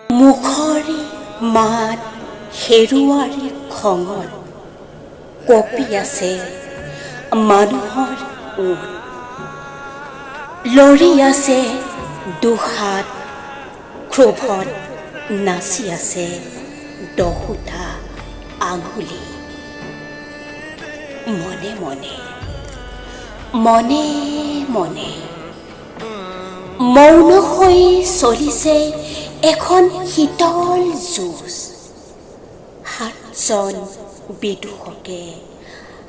মুখৰে মাত হেৰুৱাৰ খঙত কঁপি আছে মানুহৰ ওঁঠ। লৰি আছে দুহাত ক্ৰোধত নাচি আছে দহোটা আঙুলি। মনে মনে মনে মনে মৌন হৈ চলিছে এখন শীতল যুঁজ। সাতজন বিদূষকে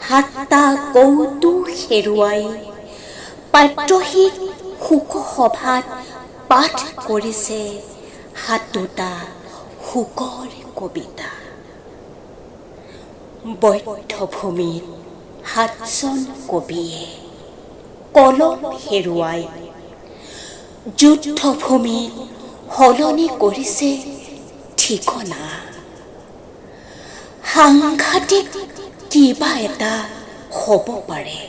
সাতটা কৌতুক হেৰুৱাই পাত্ৰহীন শোকসভাত পাঠ কৰিছে সাতোটা শোকৰ কবিতা। বধ্যভূমিত সাতজন কবিয়ে কলম হেৰুৱাই যুদ্ধভূমিত সলনি কৰিছে ঠিকনা। সাংঘাতিক কিবা এটা হ'ব পাৰে।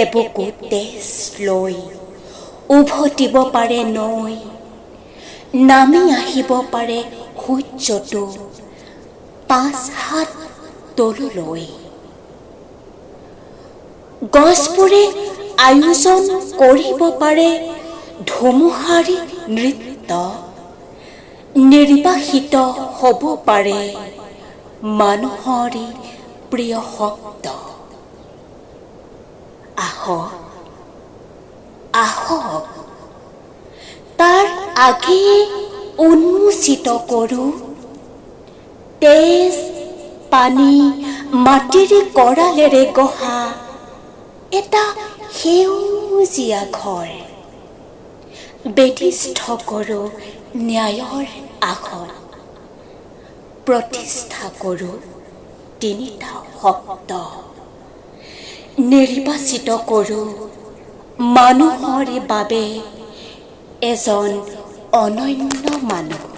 এবুকু তেজ লৈ উভতিব পাৰে নৈ, নামি আহিব পাৰে সূৰ্যটো 5 হাত তললৈ। গছবোৰে আয়োজন কৰিব পাৰে ধুমুহাৰী নৃত্য, নিৰ্বাসিত হ'ব পাৰে মানুহৰে প্ৰিয় শব্দ। আহক আহক তাৰ আগেয়ে উন্মোচিত কৰোঁ তেজ পানী মাটিৰে কৰালেৰে গঢ়া এটা সেউজীয়া ঘৰ। বেদিষ্ঠ কৰোঁ ন্যায়ৰ আসন, প্ৰতিষ্ঠা কৰোঁ তিনিটা শব্দ। নিৰ্বাচিত কৰোঁ মানুহৰ বাবে এজন অনন্য মানুহ।